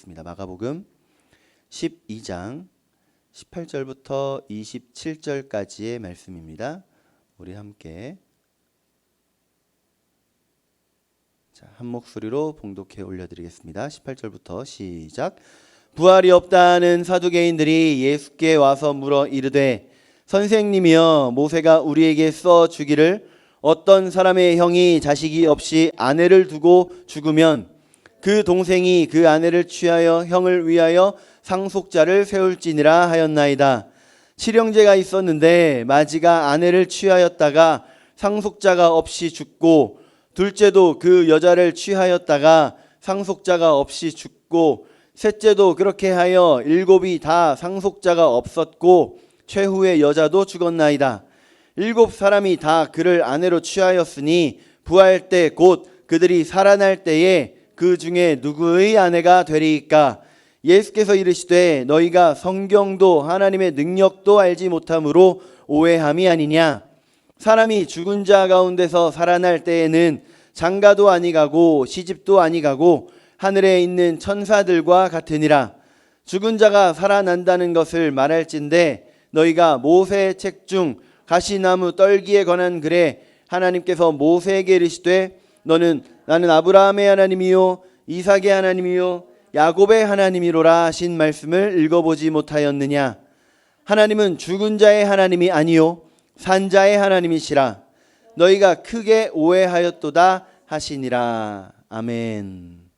읽어보겠습니다. 마가복음 12장 18절부터 27절까지의 말씀입니다. 우리 함께 한 목소리로 봉독해 올려드리겠습니다. 18절부터 시작. 부활이 없다는 사두개인들이 예수께 와서 물어 이르되 선생님이여, 모세가 우리에게 써 주기를 어떤 사람의 형이 자식이 없이 아내를 두고 죽으면 그 동생이 그 아내를 취하여 형을 위하여 상속자를 세울지니라 하였나이다. 칠형제가 있었는데 마지가 아내를 취하였다가 상속자가 없이 죽고, 둘째도 그 여자를 취하였다가 상속자가 없이 죽고, 셋째도 그렇게 하여 일곱이 다 상속자가 없었고 최후의 여자도 죽었나이다. 일곱 사람이 다 그를 아내로 취하였으니 부활 때 곧 그들이 살아날 때에 그 중에 누구의 아내가 되리이까? 예수께서 이르시되 너희가 성경도 하나님의 능력도 알지 못함으로 오해함이 아니냐? 사람이 죽은 자 가운데서 살아날 때에는 장가도 아니가고 시집도 아니가고 하늘에 있는 천사들과 같으니라. 죽은 자가 살아난다는 것을 말할진대 너희가 모세의 책 중 가시나무 떨기에 관한 글에 하나님께서 모세에게 이르시되 나는 아브라함의 하나님이요 이삭의 하나님이요 야곱의 하나님이로라 하신 말씀을 읽어보지 못하였느냐? 하나님은 죽은 자의 하나님이 아니요 산 자의 하나님이시라. 너희가 크게 오해하였도다 하시니라. 아멘.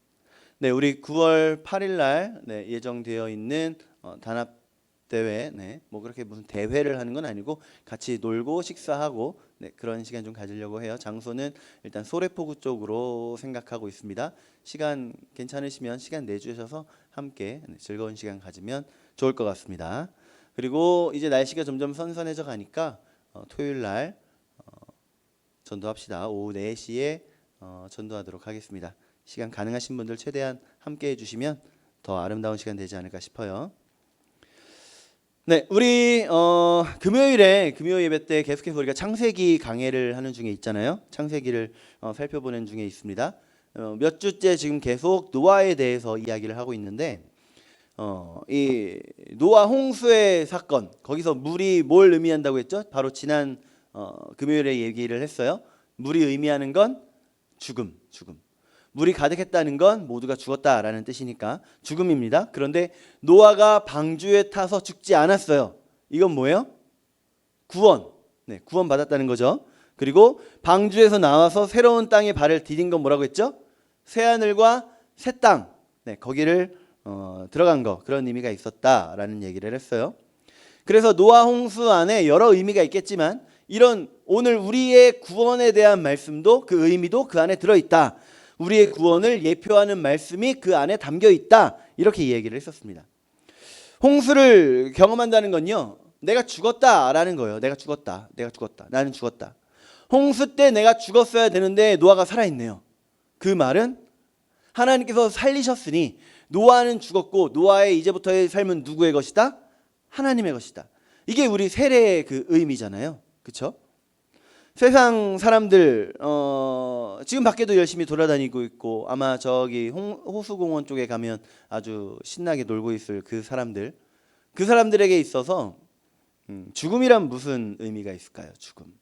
네, 우리 9월 8일 날 예정되어 있는 단합대회, 뭐 그렇게 무슨 대회를 하는 건 아니고 같이 놀고 식사하고 그런 시간 좀 가지려고 해요. 장소는 일단 소래포구 쪽으로 생각하고 있습니다. 시간 괜찮으시면 시간 내주셔서 함께 즐거운 시간 가지면 좋을 것 같습니다. 그리고 이제 날씨가 점점 선선해져 가니까 토요일 날 전도합시다. 오후 4시에 전도하도록 하겠습니다. 시간 가능하신 분들 최대한 함께 해주시면 더 아름다운 시간 되지 않을까 싶어요. 네, 우리 금요일 예배 때 계속해서 우리가 창세기 강해를 하는 중에 있잖아요. 창세기를 살펴보는 중에 있습니다. 몇 주째 지금 계속 노아에 대해서 이야기를 하고 있는데 이 노아 홍수의 사건, 거기서 물이 뭘 의미한다고 했죠? 바로 지난 금요일에 얘기를 했어요. 물이 의미하는 건 죽음. 물이 가득했다는 건 모두가 죽었다라는 뜻이니까 죽음입니다. 그런데 노아가 방주에 타서 죽지 않았어요. 이건 뭐예요? 구원. 구원 받았다는 거죠. 그리고 방주에서 나와서 새로운 땅에 발을 디딘 건 뭐라고 했죠? 새하늘과 새 땅. 거기를 들어간 거, 그런 의미가 있었다라는 얘기를 했어요. 그래서 노아 홍수 안에 여러 의미가 있겠지만 이런 오늘 우리의 구원에 대한 말씀도, 그 의미도 그 안에 들어있다. 우리의 구원을 예표하는 말씀이 그 안에 담겨 있다. 이렇게 얘기를 했었습니다. 홍수를 경험한다는 건요, 내가 죽었다라는 거예요. 내가 죽었다. 나는 죽었다. 홍수 때 내가 죽었어야 되는데 노아가 살아있네요. 그 말은 하나님께서 살리셨으니 노아는 죽었고 노아의 이제부터의 삶은 누구의 것이다? 하나님의 것이다. 이게 우리 세례의 그 의미잖아요. 그렇죠? 세상 사람들 지금 밖에도 열심히 돌아다니고 있고 아마 저기 호수공원 쪽에 가면 아주 신나게 놀고 있을 그 사람들에게 있어서 죽음이란 무슨 의미가 있을까요? 죽음.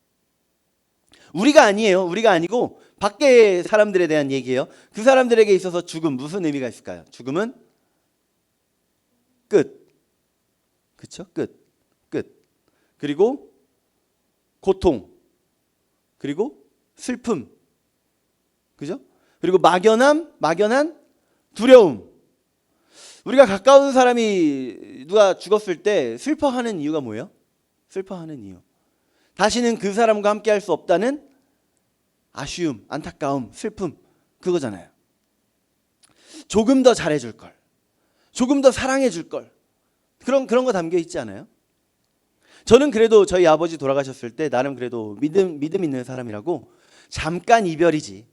우리가 아니에요. 우리가 아니고 밖의 사람들에 대한 얘기예요. 그 사람들에게 있어서 죽음 무슨 의미가 있을까요? 죽음은 끝. 그렇죠? 끝. 그리고 고통. 그리고 슬픔. 그죠? 그리고 막연한 두려움. 우리가 가까운 사람이 누가 죽었을 때 슬퍼하는 이유가 뭐예요? 슬퍼하는 이유. 다시는 그 사람과 함께 할 수 없다는 아쉬움, 안타까움, 슬픔. 그거잖아요. 조금 더 잘해줄 걸. 조금 더 사랑해줄 걸. 그런 거 담겨 있지 않아요? 저는 그래도 저희 아버지 돌아가셨을 때 나름 그래도 믿음 있는 사람이라고, 잠깐 이별이지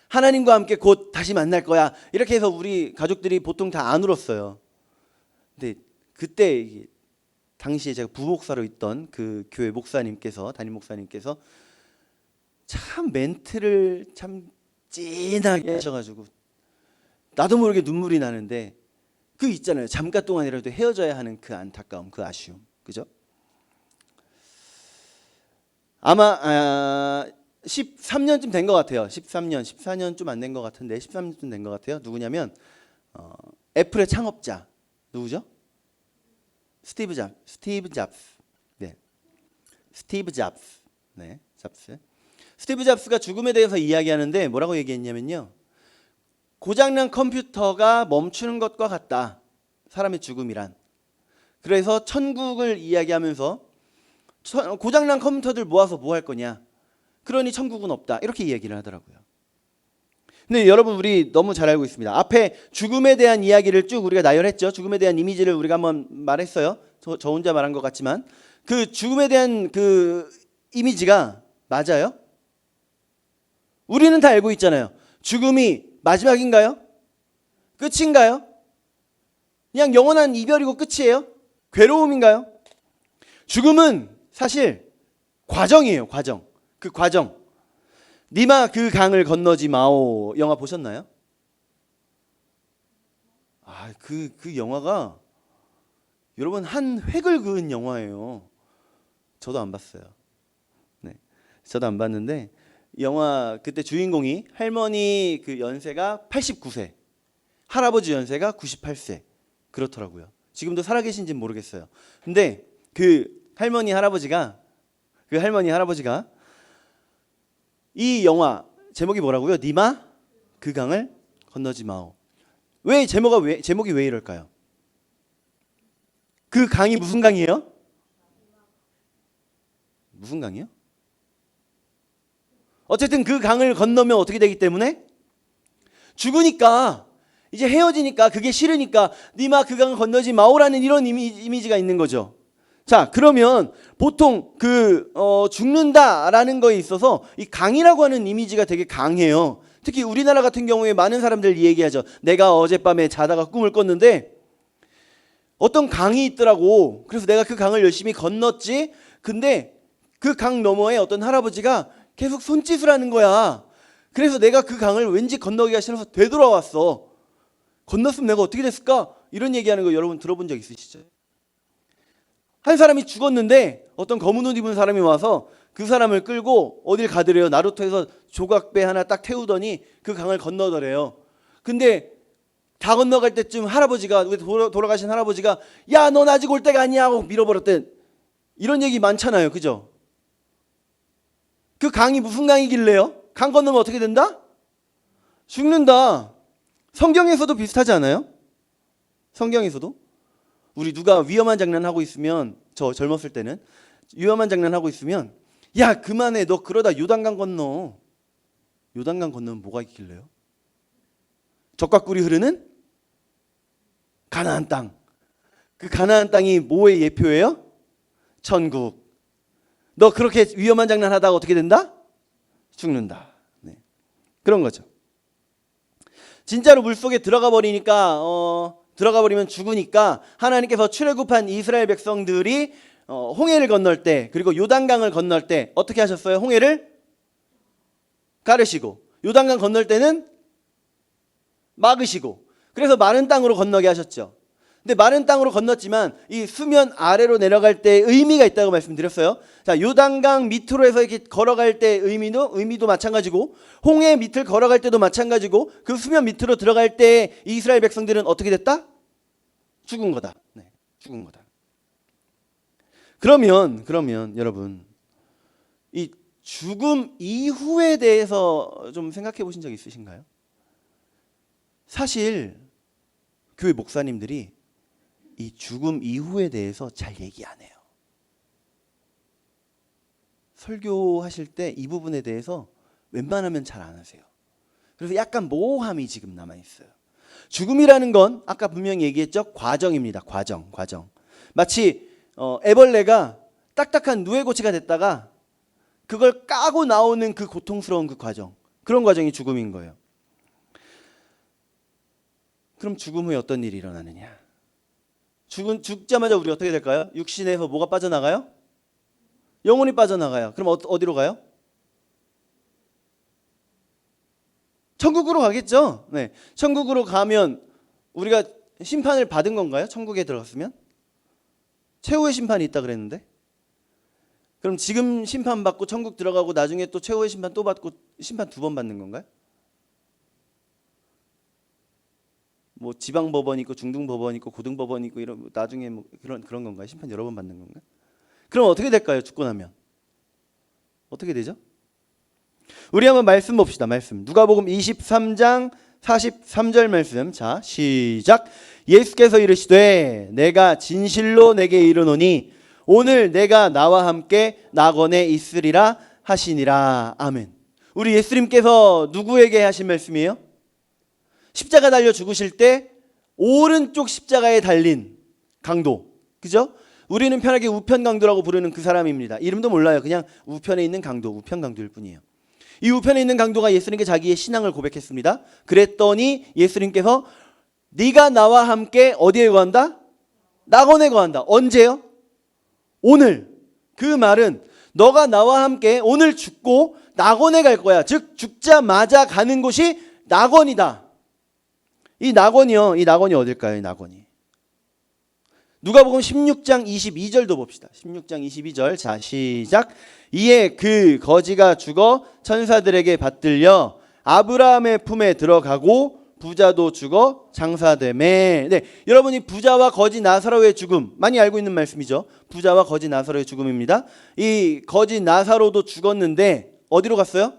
하나님과 함께 곧 다시 만날 거야 이렇게 해서 우리 가족들이 보통 다 안 울었어요. 근데 그때 당시에 제가 부목사로 있던 그 교회 담임 목사님께서 참 멘트를 참 진하게 하셔가지고 나도 모르게 눈물이 나는데, 그 있잖아요. 잠깐 동안이라도 헤어져야 하는 그 안타까움, 그 아쉬움, 그죠? 아마 13년쯤 된 것 같아요. 13년, 14년 좀 안 된 것 같은데 13년쯤 된 것 같아요. 누구냐면 애플의 창업자 누구죠? 스티브 잡스. 네, 스티브 잡스. 네, 잡스. 스티브 잡스가 죽음에 대해서 이야기하는데 뭐라고 얘기했냐면요. 고장난 컴퓨터가 멈추는 것과 같다. 사람의 죽음이란. 그래서 천국을 이야기하면서 고장난 컴퓨터들 모아서 뭐 할 거냐. 그러니 천국은 없다. 이렇게 이야기를 하더라고요. 근데 여러분 우리 너무 잘 알고 있습니다. 앞에 죽음에 대한 이야기를 쭉 우리가 나열했죠. 죽음에 대한 이미지를 우리가 한번 말했어요. 저 혼자 말한 것 같지만 그 죽음에 대한 그 이미지가 맞아요? 우리는 다 알고 있잖아요. 죽음이 마지막인가요? 끝인가요? 그냥 영원한 이별이고 끝이에요? 괴로움인가요? 죽음은 사실 과정이에요. 과정. 그 과정. 니마 그 강을 건너지 마오 영화 보셨나요? 그 영화가 여러분 한 획을 그은 영화예요. 저도 안 봤어요. 네, 저도 안 봤는데 영화 그때 주인공이 할머니 그 연세가 89세, 할아버지 연세가 98세 그렇더라고요. 지금도 살아계신지는 모르겠어요. 근데 그 할머니 할아버지가 이 영화 제목이 뭐라고요? 니마 그 강을 건너지 마오. 왜 제목이 왜 이럴까요? 그 강이 무슨 강이에요? 무슨 강이요? 어쨌든 그 강을 건너면 어떻게 되기 때문에 죽으니까 이제 헤어지니까 그게 싫으니까 니마 그 강을 건너지 마오라는 이런 이미지가 있는 거죠. 자, 그러면 보통 죽는다라는 거에 있어서 이 강이라고 하는 이미지가 되게 강해요. 특히 우리나라 같은 경우에 많은 사람들이 얘기하죠. 내가 어젯밤에 자다가 꿈을 꿨는데 어떤 강이 있더라고. 그래서 내가 그 강을 열심히 건넜지. 근데 그 강 너머에 어떤 할아버지가 계속 손짓을 하는 거야. 그래서 내가 그 강을 왠지 건너기가 싫어서 되돌아왔어. 건넜으면 내가 어떻게 됐을까? 이런 얘기하는 거 여러분 들어본 적 있으시죠? 한 사람이 죽었는데 어떤 검은 옷 입은 사람이 와서 그 사람을 끌고 어딜 가더래요. 나루토에서 조각배 하나 딱 태우더니 그 강을 건너더래요. 근데 다 건너갈 때쯤 할아버지가 돌아가신 할아버지가 야, 넌 아직 올 때가 아니야 하고 밀어버렸대. 이런 얘기 많잖아요. 그죠? 그 강이 무슨 강이길래요? 강 건너면 어떻게 된다? 죽는다. 성경에서도 비슷하지 않아요? 성경에서도 우리 누가 위험한 장난 하고 있으면, 저 젊었을 때는 위험한 장난 하고 있으면 야, 그만해. 너 그러다 요단강 건너. 요단강 건너면 뭐가 있길래요? 젖과 꿀이 흐르는 가나안 땅. 그 가나안 땅이 뭐의 예표예요? 천국. 너 그렇게 위험한 장난 하다가 어떻게 된다? 죽는다. 네. 그런 거죠. 진짜로 물속에 들어가 버리면 죽으니까 하나님께서 출애굽한 이스라엘 백성들이 홍해를 건널 때, 그리고 요단강을 건널 때 어떻게 하셨어요? 홍해를 가르시고, 요단강 건널 때는 막으시고, 그래서 마른 땅으로 건너게 하셨죠. 근데 마른 땅으로 건넜지만 이 수면 아래로 내려갈 때 의미가 있다고 말씀드렸어요. 자, 요단강 밑으로 해서 이렇게 걸어갈 때 의미도 마찬가지고, 홍해 밑을 걸어갈 때도 마찬가지고, 그 수면 밑으로 들어갈 때 이스라엘 백성들은 어떻게 됐다? 죽은 거다. 네, 죽은 거다. 그러면 여러분, 이 죽음 이후에 대해서 좀 생각해 보신 적 있으신가요? 사실 교회 목사님들이 이 죽음 이후에 대해서 잘 얘기 안 해요. 설교하실 때 이 부분에 대해서 웬만하면 잘 안 하세요. 그래서 약간 모호함이 지금 남아 있어요. 죽음이라는 건 아까 분명히 얘기했죠. 과정입니다. 과정. 마치 애벌레가 딱딱한 누에고치가 됐다가 그걸 까고 나오는 그 고통스러운 그 과정. 그런 과정이 죽음인 거예요. 그럼 죽음 후에 어떤 일이 일어나느냐? 죽자마자 우리 어떻게 될까요? 육신에서 뭐가 빠져나가요? 영혼이 빠져나가요. 그럼 어디로 가요? 천국으로 가겠죠. 네, 천국으로 가면 우리가 심판을 받은 건가요? 천국에 들어갔으면? 최후의 심판이 있다 그랬는데? 그럼 지금 심판받고 천국 들어가고 나중에 또 최후의 심판 또 받고 심판 2번 받는 건가요? 뭐 지방법원 있고 중등법원 있고 고등법원 있고 이런 나중에 뭐 그런 건가요? 심판 여러 번 받는 건가요? 그럼 어떻게 될까요? 죽고 나면 어떻게 되죠? 우리 한번 말씀 봅시다. 말씀 누가복음 23장 43절 말씀. 자, 시작. 예수께서 이르시되 내가 진실로 내게 이르노니 오늘 내가 나와 함께 낙원에 있으리라 하시니라. 아멘. 우리 예수님께서 누구에게 하신 말씀이에요? 십자가 달려 죽으실 때 오른쪽 십자가에 달린 강도, 그죠? 우리는 편하게 우편 강도라고 부르는 그 사람입니다. 이름도 몰라요. 그냥 우편에 있는 강도, 우편 강도일 뿐이에요. 이 우편에 있는 강도가 예수님께 자기의 신앙을 고백했습니다. 그랬더니 예수님께서 네가 나와 함께 어디에 거한다? 낙원에 거한다. 언제요? 오늘. 그 말은 너가 나와 함께 오늘 죽고 낙원에 갈 거야. 즉 죽자마자 가는 곳이 낙원이다. 이 낙원이요. 이 낙원이 어딜까요? 이 낙원이. 누가복음 16장 22절도 봅시다. 16장 22절. 자, 시작. 이에 그 거지가 죽어 천사들에게 받들려 아브라함의 품에 들어가고 부자도 죽어 장사되매. 네, 여러분이 부자와 거지 나사로의 죽음 많이 알고 있는 말씀이죠. 부자와 거지 나사로의 죽음입니다. 이 거지 나사로도 죽었는데 어디로 갔어요?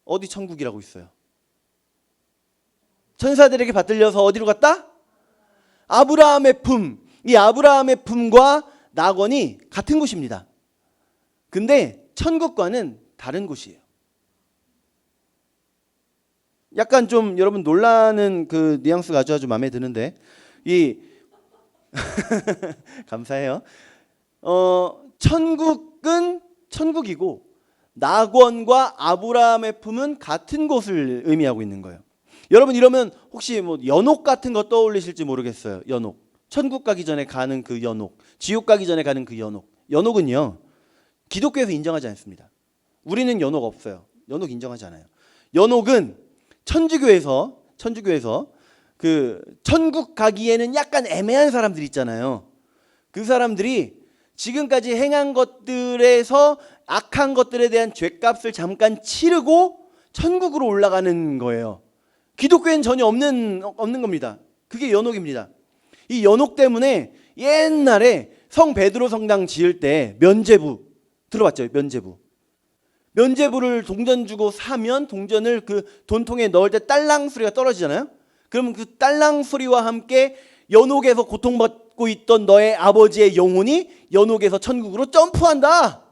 어디 천국이라고 있어요? 천사들에게 받들려서 어디로 갔다? 아브라함의 품. 이 아브라함의 품과 낙원이 같은 곳입니다. 근데 천국과는 다른 곳이에요. 약간 좀 여러분 놀라는 그 뉘앙스가 아주 마음에 드는데 이 감사해요. 천국은 천국이고 낙원과 아브라함의 품은 같은 곳을 의미하고 있는 거예요. 여러분 이러면 혹시 뭐 연옥 같은 거 떠올리실지 모르겠어요. 연옥. 천국 가기 전에 가는 그 연옥, 지옥 가기 전에 가는 그 연옥. 연옥은요 기독교에서 인정하지 않습니다. 우리는 연옥 없어요. 연옥 인정하지 않아요. 연옥은 천주교에서 그 천국 가기에는 약간 애매한 사람들 있잖아요. 그 사람들이 지금까지 행한 것들에서 악한 것들에 대한 죄값을 잠깐 치르고 천국으로 올라가는 거예요. 기독교엔 전혀 없는 겁니다. 그게 연옥입니다. 이 연옥 때문에 옛날에 성 베드로 성당 지을 때 면죄부 들어봤죠? 면죄부를 동전 주고 사면 동전을 그 돈통에 넣을 때 딸랑 소리가 떨어지잖아요. 그러면 그 딸랑 소리와 함께 연옥에서 고통받고 있던 너의 아버지의 영혼이 연옥에서 천국으로 점프한다.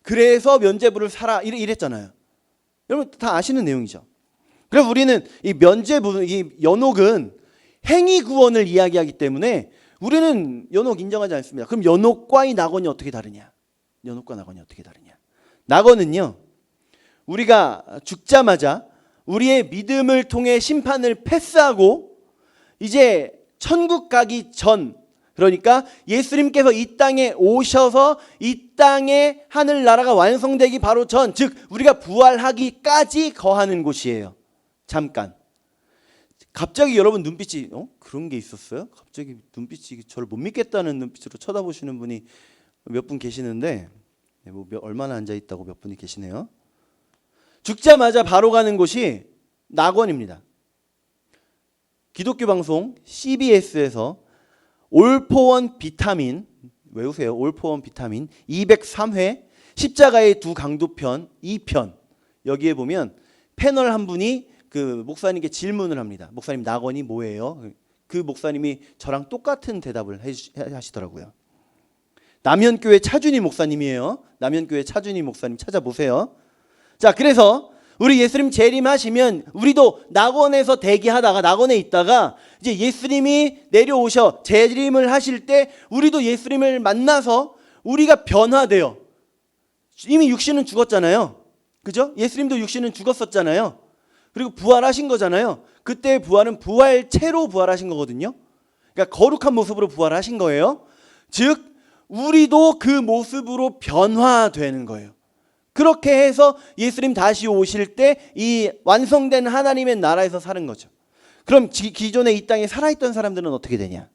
그래서 면죄부를 사라 이랬잖아요. 여러분 다 아시는 내용이죠. 그래서 우리는 이 면죄부, 이 연옥은 행위 구원을 이야기하기 때문에 우리는 연옥 인정하지 않습니다. 그럼 연옥과 이 낙원이 어떻게 다르냐? 연옥과 낙원이 어떻게 다르냐? 낙원은요, 우리가 죽자마자 우리의 믿음을 통해 심판을 패스하고 이제 천국 가기 전, 그러니까 예수님께서 이 땅에 오셔서 이 땅에 하늘나라가 완성되기 바로 전, 즉 우리가 부활하기까지 거하는 곳이에요. 잠깐. 갑자기 여러분 눈빛이 그런 게 있었어요? 갑자기 눈빛이 저를 못 믿겠다는 눈빛으로 쳐다보시는 분이 몇 분 계시는데 뭐 얼마나 앉아있다고 몇 분이 계시네요. 죽자마자 바로 가는 곳이 낙원입니다. 기독교 방송 CBS에서 올포원 비타민, 외우세요. 올포원 비타민 203회 십자가의 두 강도편 2편, 여기에 보면 패널 한 분이 그 목사님께 질문을 합니다. 목사님, 낙원이 뭐예요? 그 목사님이 저랑 똑같은 대답을 하시더라고요. 남현교회 차준희 목사님이에요. 남현교회 차준희 목사님 찾아보세요. 자, 그래서 우리 예수님 재림하시면 우리도 낙원에서 대기하다가 낙원에 있다가 이제 예수님이 내려오셔 재림을 하실 때 우리도 예수님을 만나서 우리가 변화돼요. 이미 육신은 죽었잖아요. 그죠? 예수님도 육신은 죽었었잖아요. 그리고 부활하신 거잖아요. 그때의 부활은 부활체로 부활하신 거거든요. 그러니까 거룩한 모습으로 부활하신 거예요. 즉 우리도 그 모습으로 변화되는 거예요. 그렇게 해서 예수님 다시 오실 때 이 완성된 하나님의 나라에서 사는 거죠. 그럼 기존에 이 땅에 살아있던 사람들은 어떻게 되냐?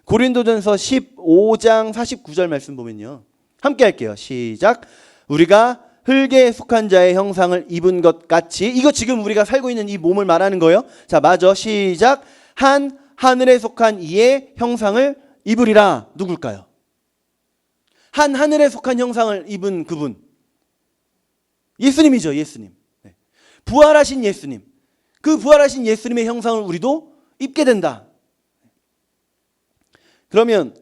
고린도전서 15장 49절 말씀 보면요. 함께 할게요. 시작. 우리가 흙에 속한 자의 형상을 입은 것 같이, 이거 지금 우리가 살고 있는 이 몸을 말하는 거예요. 자, 맞아. 시작. 한 하늘에 속한 이의 형상을 입으리라. 누굴까요? 한 하늘에 속한 형상을 입은 그분. 예수님이죠. 예수님. 네. 부활하신 예수님. 그 부활하신 예수님의 형상을 우리도 입게 된다. 그러면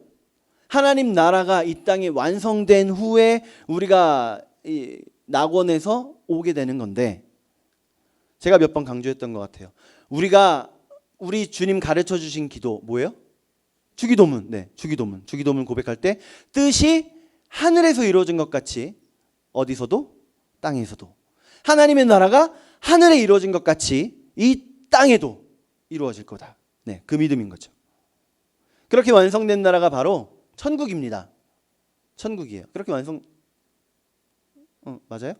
하나님 나라가 이 땅에 완성된 후에 우리가 이 낙원에서 오게 되는 건데, 제가 몇 번 강조했던 것 같아요. 우리 주님 가르쳐 주신 기도 뭐예요? 주기도문. 네, 주기도문. 주기도문 고백할 때 뜻이 하늘에서 이루어진 것 같이 어디서도 땅에서도, 하나님의 나라가 하늘에 이루어진 것 같이 이 땅에도 이루어질 거다. 네, 그 믿음인 거죠. 그렇게 완성된 나라가 바로 천국입니다. 천국이에요. 그렇게 맞아요?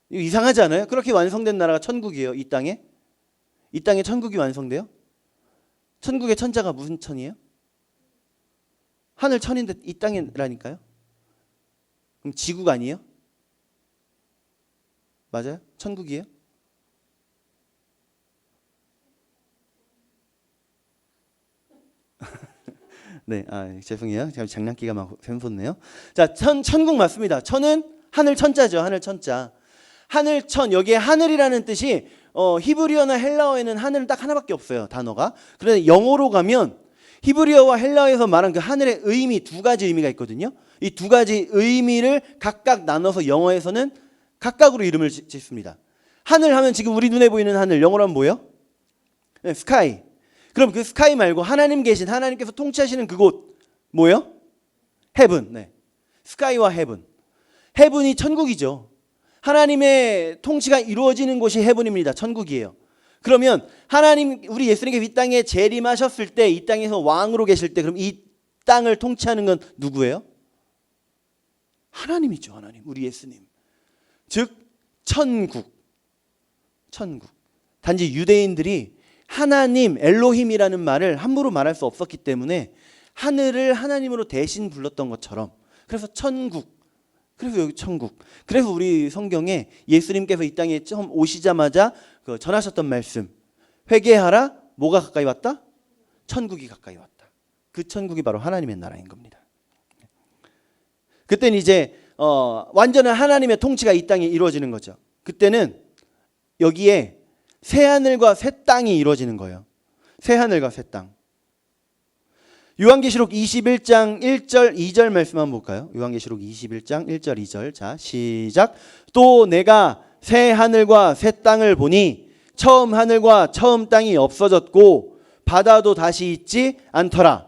이거 이상하지 않아요? 그렇게 완성된 나라가 천국이에요. 이 땅에 천국이 완성돼요? 천국의 천자가 무슨 천이에요? 하늘 천인데 이 땅이라니까요. 그럼 지구가 아니에요? 맞아요? 천국이에요? 네, 죄송해요. 제가 장난기가 막 샘솟네요. 자, 천국 맞습니다. 천은 하늘 천자죠. 하늘 천자. 하늘 천, 여기에 하늘이라는 뜻이 히브리어나 헬라어에는 하늘은 딱 하나밖에 없어요. 단어가. 그런데 영어로 가면 히브리어와 헬라어에서 말한 그 하늘의 의미, 두 가지 의미가 있거든요. 이 두 가지 의미를 각각 나눠서 영어에서는 각각으로 이름을 짓습니다. 하늘 하면 지금 우리 눈에 보이는 하늘, 영어로 하면 뭐예요? 네, 스카이. 그럼 그 스카이 말고 하나님께서 통치하시는 그곳 뭐예요? 헤븐. 네. 스카이와 헤븐. 헤븐이 천국이죠. 하나님의 통치가 이루어지는 곳이 헤븐입니다. 천국이에요. 그러면 하나님, 우리 예수님께서 이 땅에 재림하셨을 때, 이 땅에서 왕으로 계실 때, 그럼 이 땅을 통치하는 건 누구예요? 하나님이죠. 하나님. 우리 예수님. 즉 천국. 단지 유대인들이 하나님, 엘로힘이라는 말을 함부로 말할 수 없었기 때문에 하늘을 하나님으로 대신 불렀던 것처럼, 그래서 천국, 그래서 여기 천국. 그래서 우리 성경에 예수님께서 이 땅에 처음 오시자마자 전하셨던 말씀, 회개하라. 뭐가 가까이 왔다? 천국이 가까이 왔다. 그 천국이 바로 하나님의 나라인 겁니다. 그때는 이제 완전한 하나님의 통치가 이 땅에 이루어지는 거죠. 그때는 여기에 새 하늘과 새 땅이 이루어지는 거예요. 새 하늘과 새 땅. 요한계시록 21장 1절 2절 말씀 한번 볼까요? 요한계시록 21장 1절 2절. 자, 시작. 또 내가 새 하늘과 새 땅을 보니 처음 하늘과 처음 땅이 없어졌고 바다도 다시 있지 않더라.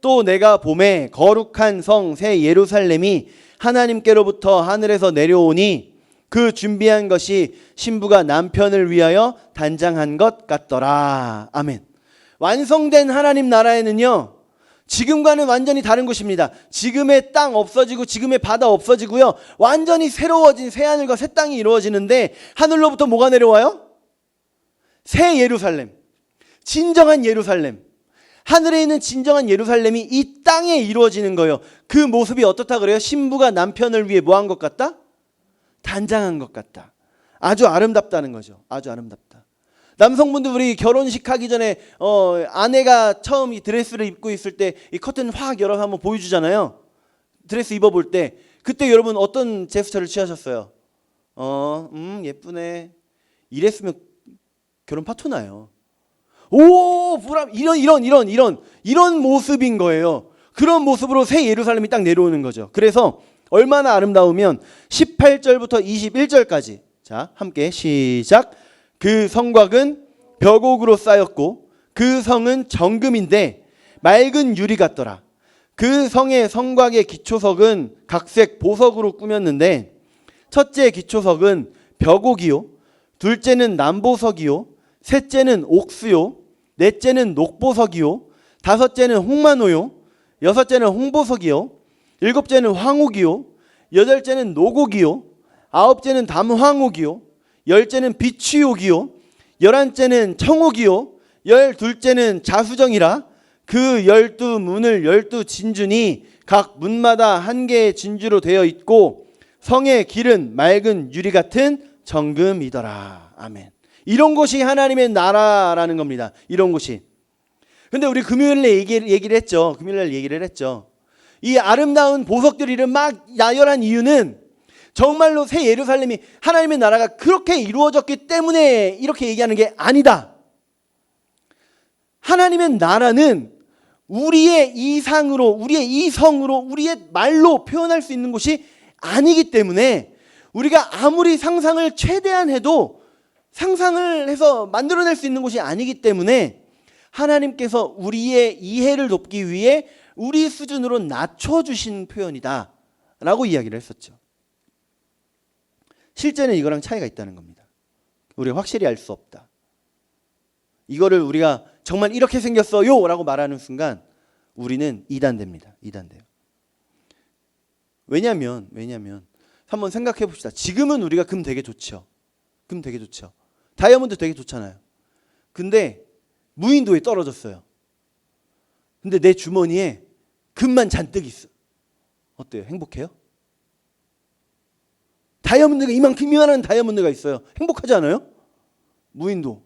또 내가 봄에 거룩한 성 새 예루살렘이 하나님께로부터 하늘에서 내려오니 그 준비한 것이 신부가 남편을 위하여 단장한 것 같더라. 아멘. 완성된 하나님 나라에는요, 지금과는 완전히 다른 곳입니다. 지금의 땅 없어지고 지금의 바다 없어지고요, 완전히 새로워진 새 하늘과 새 땅이 이루어지는데, 하늘로부터 뭐가 내려와요? 새 예루살렘. 진정한 예루살렘. 하늘에 있는 진정한 예루살렘이 이 땅에 이루어지는 거예요. 그 모습이 어떻다 그래요? 신부가 남편을 위해 뭐 한 것 같다? 단장한 것 같다. 아주 아름답다는 거죠. 아주 아름답다. 남성분들, 우리 결혼식 하기 전에 아내가 처음 이 드레스를 입고 있을 때 이 커튼 확 열어서 한번 보여주잖아요. 드레스 입어볼 때. 그때 여러분 어떤 제스처를 취하셨어요? 예쁘네. 이랬으면 결혼 파토나요. 오, 보람. 이런 모습인 거예요. 그런 모습으로 새 예루살렘이 딱 내려오는 거죠. 그래서 얼마나 아름다우면 18절부터 21절까지. 자, 함께 시작. 그 성곽은 벽옥으로 쌓였고 그 성은 정금인데 맑은 유리 같더라. 그 성의 성곽의 기초석은 각색 보석으로 꾸몄는데, 첫째 기초석은 벽옥이요, 둘째는 남보석이요, 셋째는 옥수요, 넷째는 녹보석이요, 다섯째는 홍마노요, 여섯째는 홍보석이요, 일곱째는 황옥이요, 여덟째는 노곡이요, 아홉째는 담황옥이요, 열째는 비취옥이요, 열한째는 청옥이요, 12째는 자수정이라 그 12문을 12진주니 각 문마다 한 개의 진주로 되어 있고 성의 길은 맑은 유리 같은 정금이더라. 아멘. 이런 것이 하나님의 나라라는 겁니다. 이런 것이. 근데 우리 금요일에 얘기를 했죠. 금요일날 얘기를 했죠. 이 아름다운 보석들이를 막 나열한 이유는 정말로 새 예루살렘이 하나님의 나라가 그렇게 이루어졌기 때문에 이렇게 얘기하는 게 아니다. 하나님의 나라는 우리의 이상으로, 우리의 이성으로, 우리의 말로 표현할 수 있는 것이 아니기 때문에 우리가 아무리 상상을 최대한 해도 상상을 해서 만들어낼 수 있는 것이 아니기 때문에 하나님께서 우리의 이해를 돕기 위해 우리 수준으로 낮춰주신 표현이다 라고 이야기를 했었죠. 실제는 이거랑 차이가 있다는 겁니다. 우리가 확실히 알 수 없다. 이거를 우리가 정말 이렇게 생겼어요 라고 말하는 순간 우리는 이단됩니다. 이단돼요. 왜냐면 한번 생각해 봅시다. 지금은 우리가 금 되게 좋죠. 금 되게 좋죠. 다이아몬드 되게 좋잖아요. 근데 무인도에 떨어졌어요. 근데 내 주머니에 금만 잔뜩 있어. 어때요? 행복해요? 다이아몬드가 이만한 다이아몬드가 있어요. 행복하지 않아요? 무인도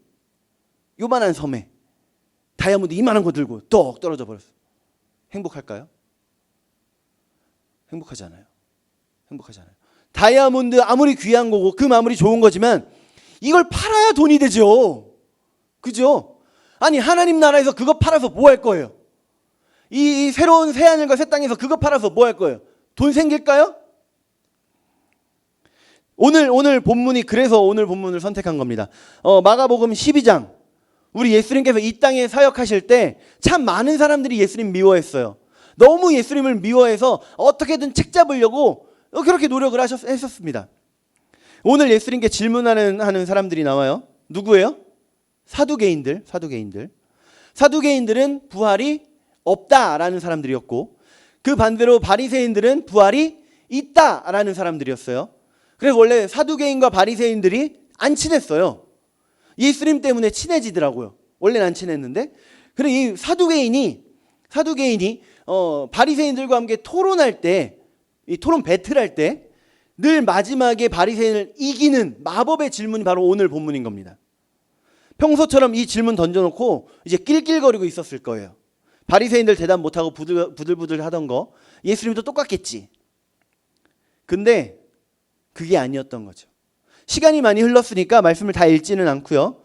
요만한 섬에 다이아몬드 이만한 거 들고 떡 떨어져 버렸어. 행복할까요? 행복하지 않아요. 행복하지 않아요. 다이아몬드 아무리 귀한 거고 금 아무리 좋은 거지만 이걸 팔아야 돈이 되죠. 그죠? 아니 하나님 나라에서 그거 팔아서 뭐 할 거예요? 이 새로운 새하늘과 새 땅에서 그거 팔아서 뭐 할 거예요? 돈 생길까요? 오늘 본문이 그래서 오늘 본문을 선택한 겁니다. 마가복음 12장. 우리 예수님께서 이 땅에 사역하실 때 참 많은 사람들이 예수님 미워했어요. 너무 예수님을 미워해서 어떻게든 책 잡으려고 그렇게 노력을 했었습니다. 오늘 예수님께 질문하는 사람들이 나와요. 누구예요? 사두개인들. 사두개인들은 부활이 없다라는 사람들이었고 그 반대로 바리새인들은 부활이 있다라는 사람들이었어요. 그래서 원래 사두개인과 바리새인들이 안 친했어요. 예수님 때문에 친해지더라고요. 원래는 안 친했는데. 그리고 이 사두개인이 바리새인들과 함께 토론할 때, 이 토론 배틀할 때 늘 마지막에 바리새인을 이기는 마법의 질문이 바로 오늘 본문인 겁니다. 평소처럼 이 질문 던져놓고 이제 낄낄거리고 있었을 거예요. 바리새인들 대답 못하고 부들부들 하던 거 예수님도 똑같겠지. 근데 그게 아니었던 거죠. 시간이 많이 흘렀으니까 말씀을 다 읽지는 않고요.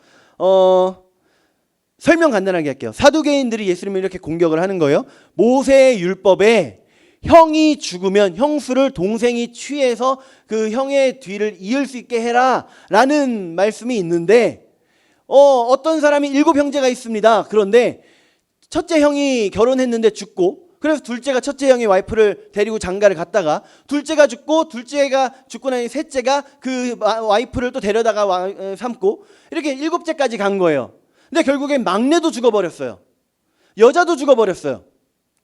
설명 간단하게 할게요. 사두개인들이 예수님을 이렇게 공격을 하는 거예요. 모세의 율법에 형이 죽으면 형수를 동생이 취해서 그 형의 뒤를 이을 수 있게 해라 라는 말씀이 있는데 어떤 사람이 7 형제가 있습니다. 그런데 첫째 형이 결혼했는데 죽고 그래서 둘째가 첫째 형의 와이프를 데리고 장가를 갔다가 둘째가 죽고 나니 셋째가 그 와이프를 또 데려다가 삼고 이렇게 7째까지 간 거예요. 근데 결국엔 막내도 죽어버렸어요. 여자도 죽어버렸어요.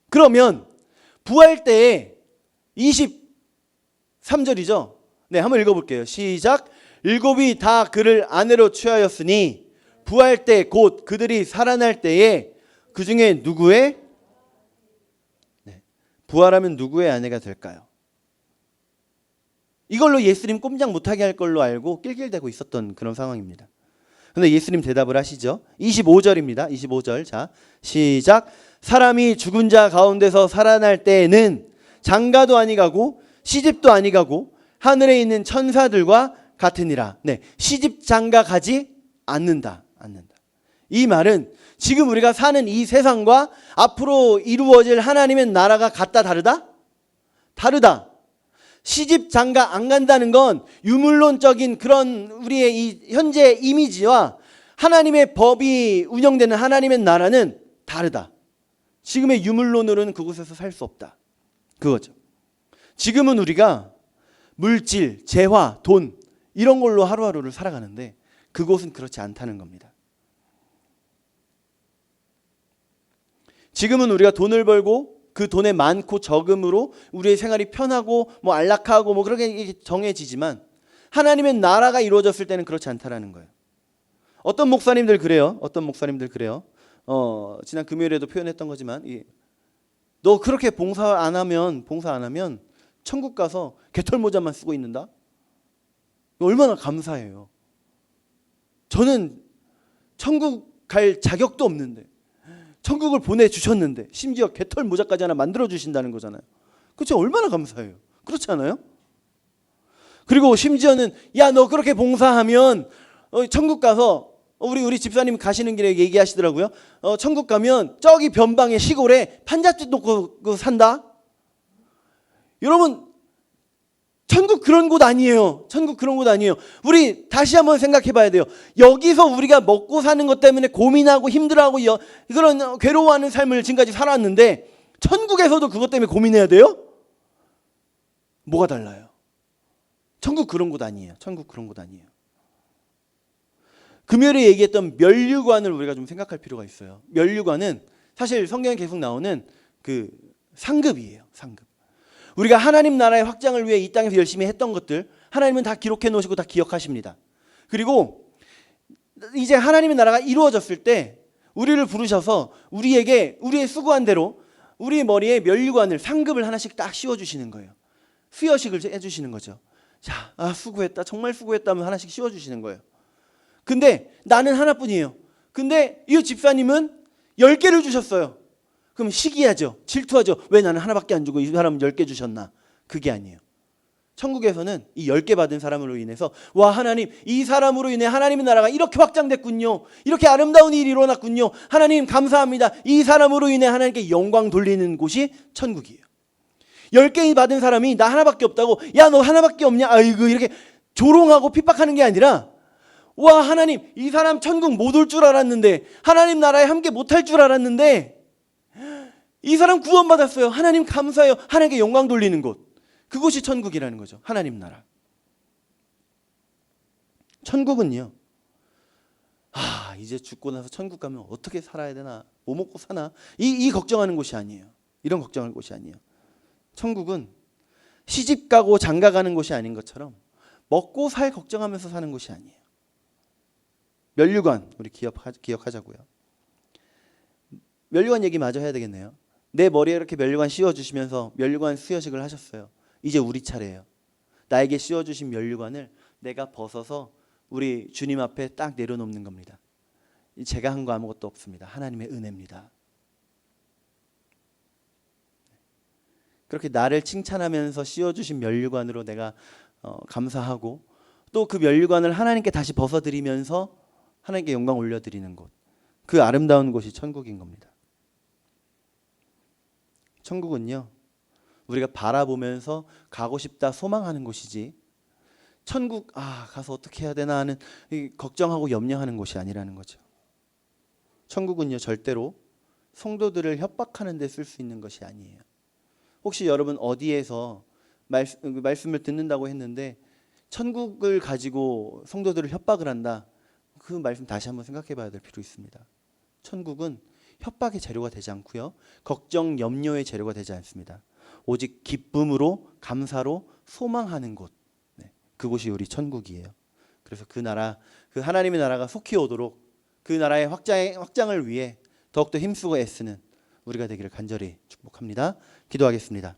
그러면 부활 때에 23절이죠. 네, 한번 읽어볼게요. 시작. 7이 다 그를 아내로 취하였으니 부활 때 곧 그들이 살아날 때에 그 중에 누구의 부활하면 누구의 아내가 될까요? 이걸로 예수님 꼼짝 못하게 할 걸로 알고 낄낄대고 있었던 그런 상황입니다. 그런데 예수님 대답을 하시죠. 25절입니다. 25절. 자, 시작. 사람이 죽은 자 가운데서 살아날 때에는 장가도 아니가고 시집도 아니가고 하늘에 있는 천사들과 같으니라. 네, 시집 장가 가지 않는다. 이 말은 지금 우리가 사는 이 세상과 앞으로 이루어질 하나님의 나라가 같다 다르다? 다르다. 시집 장가 안 간다는 건 유물론적인 그런 우리의 이 현재 이미지와 하나님의 법이 운영되는 하나님의 나라는 다르다. 지금의 유물론으로는 그곳에서 살 수 없다. 그거죠. 지금은 우리가 물질, 재화, 돈 이런 걸로 하루하루를 살아가는데 그곳은 그렇지 않다는 겁니다. 지금은 우리가 돈을 벌고 그 돈의 많고 적음으로 우리의 생활이 편하고 뭐 안락하고 뭐 그렇게 정해지지만 하나님의 나라가 이루어졌을 때는 그렇지 않다라는 거예요. 어떤 목사님들 그래요. 어떤 목사님들 그래요. 지난 금요일에도 표현했던 거지만 너 그렇게 봉사 안 하면 천국 가서 개털 모자만 쓰고 있는다. 얼마나 감사해요. 저는 천국 갈 자격도 없는데 천국을 보내주셨는데 심지어 개털 모자까지 하나 만들어 주신다는 거잖아요. 그렇죠? 얼마나 감사해요. 그렇지 않아요? 그리고 심지어는 야 너 그렇게 봉사하면 천국 가서 우리 집사님 가시는 길에 얘기하시더라고요. 천국 가면 저기 변방의 시골에 판잣집 놓고 산다. 여러분 천국 그런 곳 아니에요. 천국 그런 곳 아니에요. 우리 다시 한번 생각해 봐야 돼요. 여기서 우리가 먹고 사는 것 때문에 고민하고 힘들어하고 그런 괴로워하는 삶을 지금까지 살았는데 천국에서도 그것 때문에 고민해야 돼요? 뭐가 달라요? 천국 그런 곳 아니에요. 천국 그런 곳 아니에요. 금요일에 얘기했던 면류관을 우리가 좀 생각할 필요가 있어요. 면류관은 사실 성경에 계속 나오는 그 상급이에요. 상급. 우리가 하나님 나라의 확장을 위해 이 땅에서 열심히 했던 것들 하나님은 다 기록해 놓으시고 다 기억하십니다. 그리고 이제 하나님의 나라가 이루어졌을 때 우리를 부르셔서 우리의 수고한 대로 우리의 머리에 면류관을 상급을 하나씩 딱 씌워주시는 거예요. 수여식을 해주시는 거죠. 자, 수고했다. 정말 수고했다 하면 하나씩 씌워주시는 거예요. 근데 나는 하나뿐이에요. 근데 이 집사님은 10개를 주셨어요. 그럼 시기하죠. 질투하죠. 왜 나는 하나밖에 안 주고 이 사람은 10개 주셨나. 그게 아니에요. 천국에서는 이 10개 받은 사람으로 인해서 와 하나님 이 사람으로 인해 하나님의 나라가 이렇게 확장됐군요. 이렇게 아름다운 일이 일어났군요. 하나님 감사합니다. 이 사람으로 인해 하나님께 영광 돌리는 곳이 천국이에요. 10개 받은 사람이 나 하나밖에 없다고 야 너 하나밖에 없냐 아이고 이렇게 조롱하고 핍박하는 게 아니라 와 하나님 이 사람 천국 못 올 줄 알았는데 하나님 나라에 함께 못할 줄 알았는데 이 사람 구원받았어요. 하나님 감사해요. 하나님께 영광 돌리는 곳. 그곳이 천국이라는 거죠. 하나님 나라. 천국은요. 이제 죽고 나서 천국 가면 어떻게 살아야 되나? 뭐 먹고 사나? 이 걱정하는 곳이 아니에요. 이런 걱정하는 곳이 아니에요. 천국은 시집 가고 장가 가는 곳이 아닌 것처럼 먹고 살 걱정하면서 사는 곳이 아니에요. 면류관 우리 기억하자고요. 면류관 얘기 마저 해야 되겠네요. 내 머리에 이렇게 면류관 씌워주시면서 면류관 수여식을 하셨어요. 이제 우리 차례예요. 나에게 씌워주신 면류관을 내가 벗어서 우리 주님 앞에 딱 내려놓는 겁니다. 제가 한 거 아무것도 없습니다. 하나님의 은혜입니다. 그렇게 나를 칭찬하면서 씌워주신 면류관으로 내가 감사하고 또 그 면류관을 하나님께 다시 벗어드리면서 하나님께 영광 올려드리는 곳. 그 아름다운 곳이 천국인 겁니다. 천국은요. 우리가 바라보면서 가고 싶다 소망하는 곳이지 천국 가서 어떻게 해야 되나 하는 걱정하고 염려하는 곳이 아니라는 거죠. 천국은요. 절대로 성도들을 협박하는 데 쓸 수 있는 것이 아니에요. 혹시 여러분 어디에서 말씀을 듣는다고 했는데 천국을 가지고 성도들을 협박을 한다. 그 말씀 다시 한번 생각해 봐야 될 필요 있습니다. 천국은 협박의 재료가 되지 않고요. 걱정, 염려의 재료가 되지 않습니다. 오직 기쁨으로 감사로 소망하는 곳. 그곳이 우리 천국이에요. 그래서 그 나라, 그 하나님의 나라가 속히 오도록 그 나라의 확장을 위해 더욱더 힘쓰고 애쓰는 우리가 되기를 간절히 축복합니다. 기도하겠습니다.